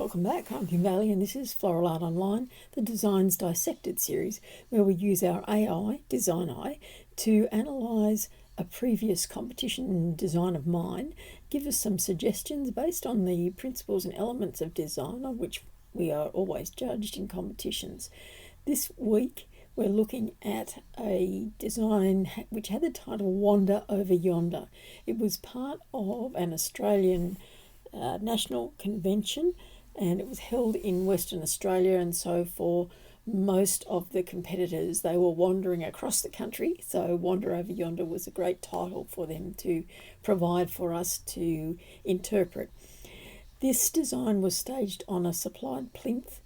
Welcome back. I'm Kim Bailey and this is Floral Art Online, the Designs Dissected series, where we use our AI, DesignEye, to analyse a previous competition design of mine, give us some suggestions based on the principles and elements of design on which we are always judged in competitions. This week we're looking at a design which had the title Wander Over Yonder. It was part of an Australian national convention, and it was held in Western Australia, and so for most of the competitors they were wandering across the country, so Wander Over Yonder was a great title for them to provide for us to interpret. This design was staged on a supplied plinth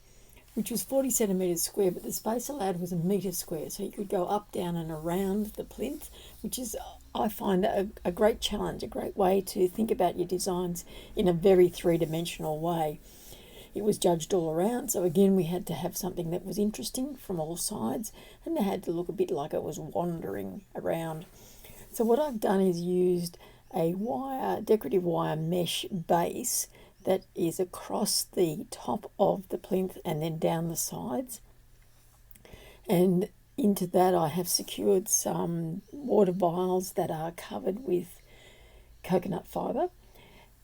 which was 40 centimetres square, but the space allowed was a metre square, so you could go up, down and around the plinth, which is, I find, a great challenge, a great way to think about your designs in a very three-dimensional way. It was judged all around, so again we had to have something that was interesting from all sides, and it had to look a bit like it was wandering around. So what I've done is used a decorative wire mesh base that is across the top of the plinth and then down the sides, and into that I have secured some water vials that are covered with coconut fibre,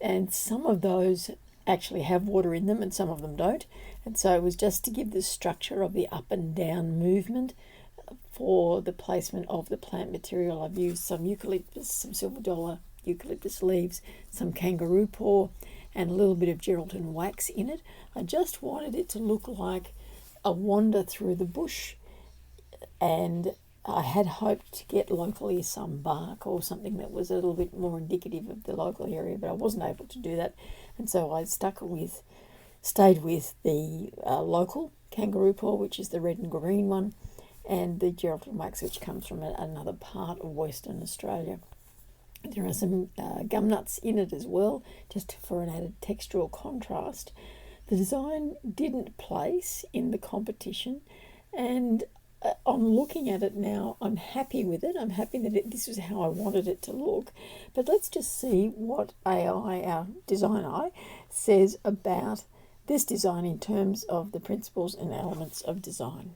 and some of those actually have water in them and some of them don't, and so it was just to give the structure of the up and down movement. For the placement of the plant material, I've used some eucalyptus, some silver dollar eucalyptus leaves, some kangaroo paw and a little bit of Geraldton wax in it. I just wanted it to look like a wander through the bush, and I had hoped to get locally some bark or something that was a little bit more indicative of the local area, but I wasn't able to do that, and so I stayed with the local kangaroo paw, which is the red and green one, and the Geraldton wax, which comes from another part of Western Australia. There are some gum nuts in it as well, just for an added textural contrast. The design didn't place in the competition, and on looking at it now, I'm happy with it. I'm happy that this was how I wanted it to look. But let's just see what AI, our DesignEye, says about this design in terms of the principles and elements of design.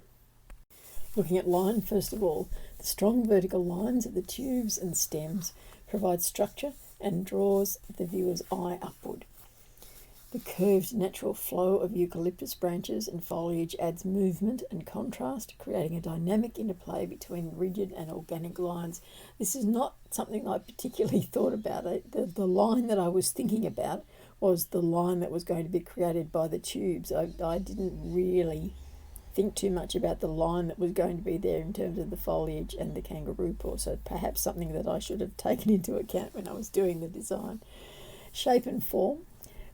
Looking at line, first of all, the strong vertical lines of the tubes and stems provide structure and draws the viewer's eye upward. The curved natural flow of eucalyptus branches and foliage adds movement and contrast, creating a dynamic interplay between rigid and organic lines. This is not something I particularly thought about. The line that I was thinking about was the line that was going to be created by the tubes. I didn't really think too much about the line that was going to be there in terms of the foliage and the kangaroo paw, so perhaps something that I should have taken into account when I was doing the design. Shape and form.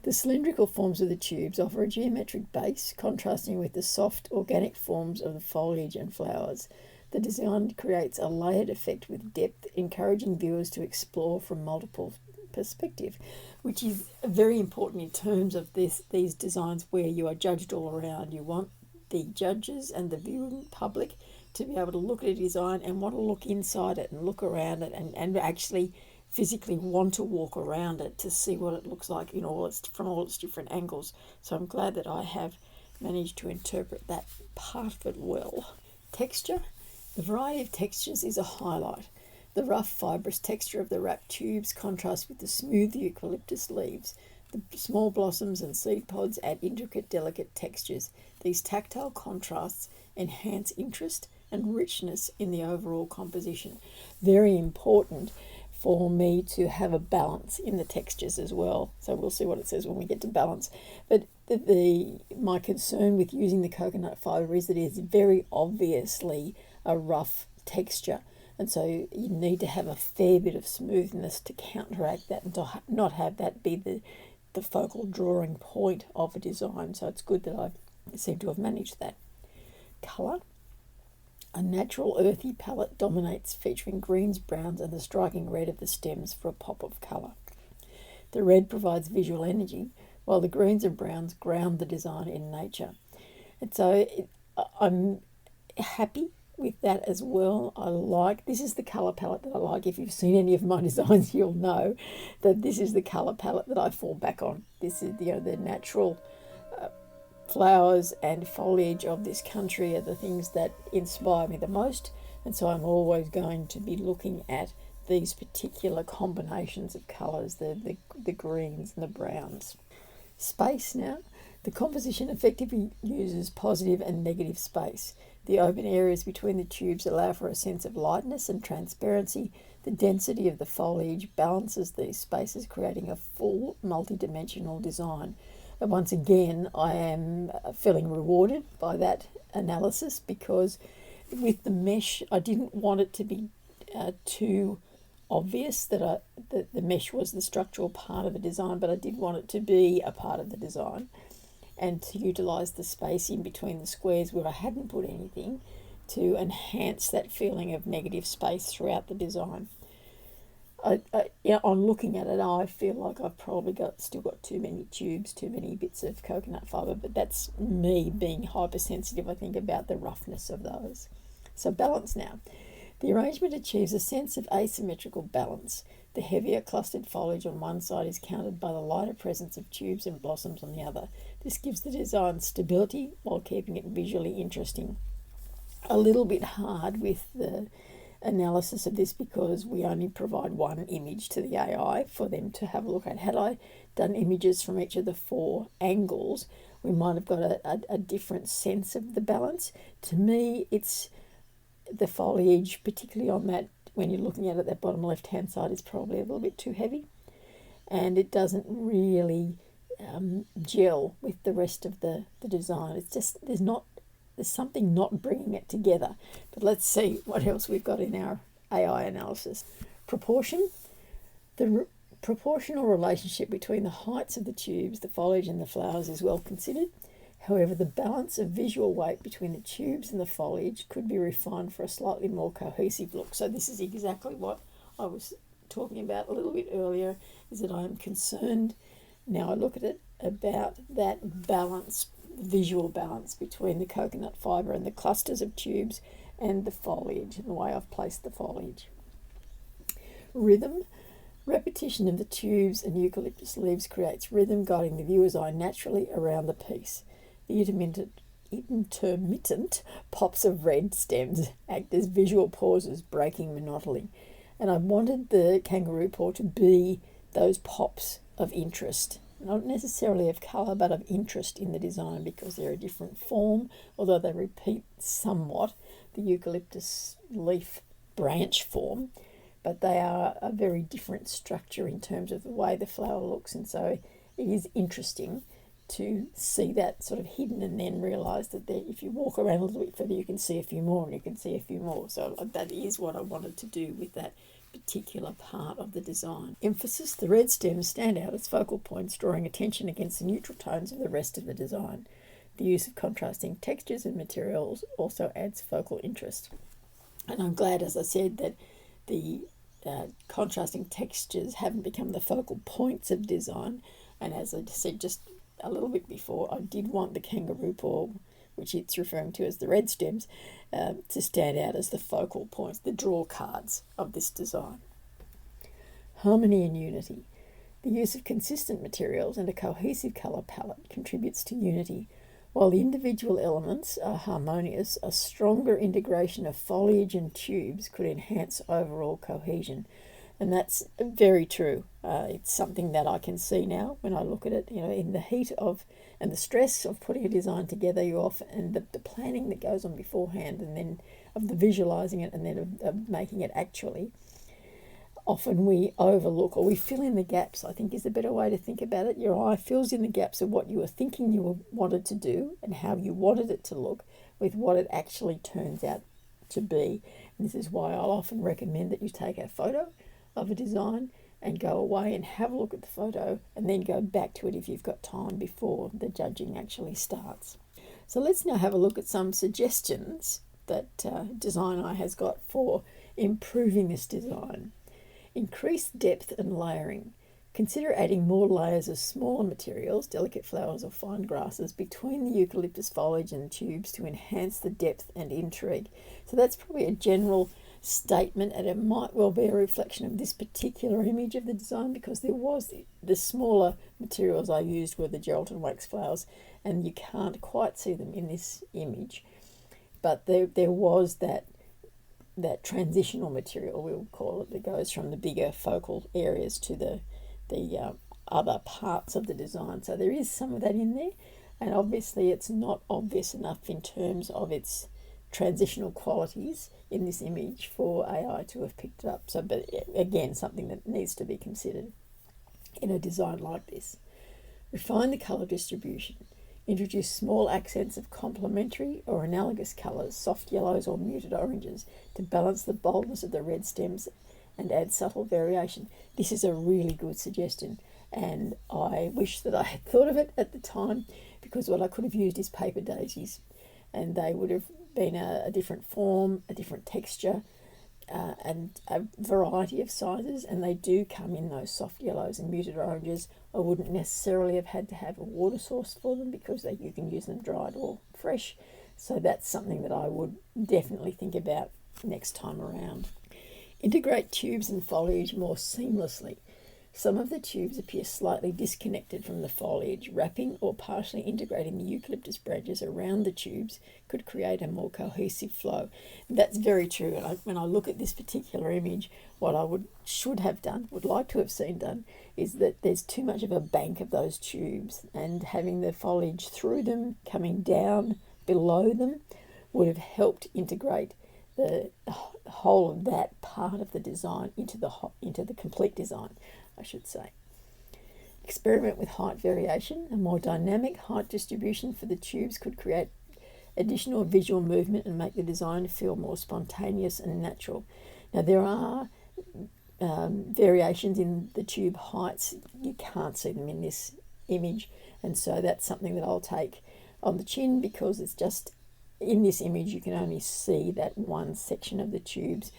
The cylindrical forms of the tubes offer a geometric base, contrasting with the soft organic forms of the foliage and flowers. The design creates a layered effect with depth, encouraging viewers to explore from multiple perspectives, which is very important in terms of these designs where you are judged all around. You want the judges and the viewing public to be able to look at a design and want to look inside it and look around it and actually physically want to walk around it to see what it looks like from all its different angles. So I'm glad that I have managed to interpret that part of it well. Texture. The variety of textures is a highlight. The rough fibrous texture of the wrapped tubes contrasts with the smooth eucalyptus leaves. The small blossoms and seed pods add intricate, delicate textures. These tactile contrasts enhance interest and richness in the overall composition. Very important for me to have a balance in the textures as well. So we'll see what it says when we get to balance. But my concern with using the coconut fibre is that it is very obviously a rough texture. And so you need to have a fair bit of smoothness to counteract that and to not have that be the focal drawing point of a design. So it's good that I seem to have managed that. Colour. A natural earthy palette dominates, featuring greens, browns and the striking red of the stems for a pop of colour. The red provides visual energy, while the greens and browns ground the design in nature. And so I'm happy with that as well. This is the colour palette that I like. If you've seen any of my designs, you'll know that this is the colour palette that I fall back on. This is the natural flowers and foliage of this country are the things that inspire me the most, and so I'm always going to be looking at these particular combinations of colours, the greens and the browns. Space now. The composition effectively uses positive and negative space. The open areas between the tubes allow for a sense of lightness and transparency. The density of the foliage balances these spaces, creating a full multi-dimensional design. And once again, I am feeling rewarded by that analysis, because with the mesh, I didn't want it to be too obvious that the mesh was the structural part of the design, but I did want it to be a part of the design, and to utilise the space in between the squares where I hadn't put anything to enhance that feeling of negative space throughout the design. On looking at it, I feel like I've probably still got too many tubes, too many bits of coconut fibre, but that's me being hypersensitive, I think, about the roughness of those. So balance now. The arrangement achieves a sense of asymmetrical balance. The heavier clustered foliage on one side is countered by the lighter presence of tubes and blossoms on the other. This gives the design stability while keeping it visually interesting. A little bit hard with the analysis of this because we only provide one image to the AI for them to have a look at. Had I done images from each of the 4 angles, we might have got a different sense of the balance. To me, it's the foliage, particularly on that, when you're looking at it, that bottom left hand side is probably a little bit too heavy, and it doesn't really gel with the rest of the design. It's just there's something not bringing it together. But let's see what else we've got in our AI analysis. Proportion. The proportional relationship between the heights of the tubes, the foliage and the flowers is well considered. However, the balance of visual weight between the tubes and the foliage could be refined for a slightly more cohesive look. So this is exactly what I was talking about a little bit earlier, is that I am concerned, now I look at it, about that balance, visual balance between the coconut fibre and the clusters of tubes and the foliage, and the way I've placed the foliage. Rhythm. Repetition of the tubes and eucalyptus leaves creates rhythm, guiding the viewer's eye naturally around the piece. The intermittent pops of red stems act as visual pauses, breaking monotony. And I wanted the kangaroo paw to be those pops of interest, not necessarily of colour, but of interest in the design, because they're a different form, although they repeat somewhat the eucalyptus leaf branch form, but they are a very different structure in terms of the way the flower looks, and so it is interesting to see that sort of hidden, and then realise that if you walk around a little bit further, you can see a few more, and you can see a few more. So that is what I wanted to do with that particular part of the design. Emphasis. The red stems stand out as focal points, drawing attention against the neutral tones of the rest of the design. The use of contrasting textures and materials also adds focal interest. And I'm glad, as I said, that the contrasting textures haven't become the focal points of design. And as I said just a little bit before, I did want the kangaroo paw, which it's referring to as the red stems, to stand out as the focal points, the draw cards of this design. Harmony and unity. The use of consistent materials and a cohesive colour palette contributes to unity. While the individual elements are harmonious, a stronger integration of foliage and tubes could enhance overall cohesion. And that's very true. It's something that I can see now when I look at it, in the heat of and the stress of putting a design together, and the planning that goes on beforehand, and then of the visualising it, and then of making it actually. Often we overlook, or we fill in the gaps, I think is a better way to think about it. Your eye fills in the gaps of what you were thinking you wanted to do and how you wanted it to look with what it actually turns out to be. And this is why I'll often recommend that you take a photo of a design and go away and have a look at the photo, and then go back to it if you've got time before the judging actually starts. So let's now have a look at some suggestions that DesignEye has got for improving this design. Increase depth and layering. Consider adding more layers of smaller materials, delicate flowers or fine grasses, between the eucalyptus foliage and tubes to enhance the depth and intrigue. So that's probably a general statement, and it might well be a reflection of this particular image of the design, because there was the smaller materials I used were the gelatin wax flowers, and you can't quite see them in this image, but there was that transitional material, we'll call it, that goes from the bigger focal areas to the other parts of the design. So there is some of that in there, and obviously it's not obvious enough in terms of its transitional qualities in this image for AI to have picked it up. So, but again, something that needs to be considered in a design like this. Refine the colour distribution. Introduce small accents of complementary or analogous colours, soft yellows or muted oranges, to balance the boldness of the red stems and add subtle variation. This is a really good suggestion, and I wish that I had thought of it at the time, because what I could have used is paper daisies, and they would have been a different form, a different texture, and a variety of sizes, and they do come in those soft yellows and muted oranges. I wouldn't necessarily have had to have a water source for them, because you can use them dried or fresh. So that's something that I would definitely think about next time around. Integrate tubes and foliage more seamlessly. Some of the tubes appear slightly disconnected from the foliage. Wrapping or partially integrating the eucalyptus branches around the tubes could create a more cohesive flow. That's very true. And when I look at this particular image, what I would like to have seen done, is that there's too much of a bank of those tubes, and having the foliage through them, coming down below them, would have helped integrate the whole of that part of the design into the complete design, I should say. Experiment with height variation. A more dynamic height distribution for the tubes could create additional visual movement and make the design feel more spontaneous and natural. Now, there are variations in the tube heights. You can't see them in this image, and so that's something that I'll take on the chin, because it's just in this image you can only see that one section of the tubes.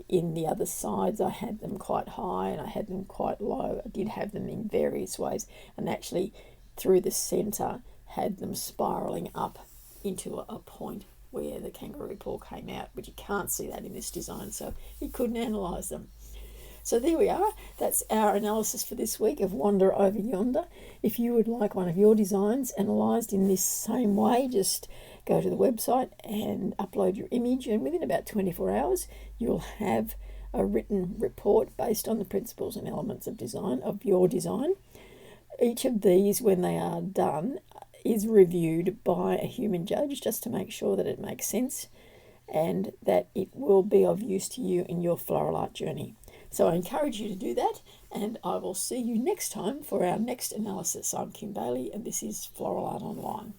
In the other sides I had them quite high and I had them quite low. I did have them in various ways, and actually through the center had them spiraling up into a point where the kangaroo paw came out, but you can't see that in this design, so you couldn't analyze them. So there we are. That's our analysis for this week of Wander Over Yonder. If you would like one of your designs analysed in this same way, just go to the website and upload your image, and within about 24 hours you'll have a written report based on the principles and elements of design, of your design. Each of these, when they are done, is reviewed by a human judge, just to make sure that it makes sense and that it will be of use to you in your floral art journey. So I encourage you to do that, and I will see you next time for our next analysis. I'm Kim Bailey, and this is Floral Art Online.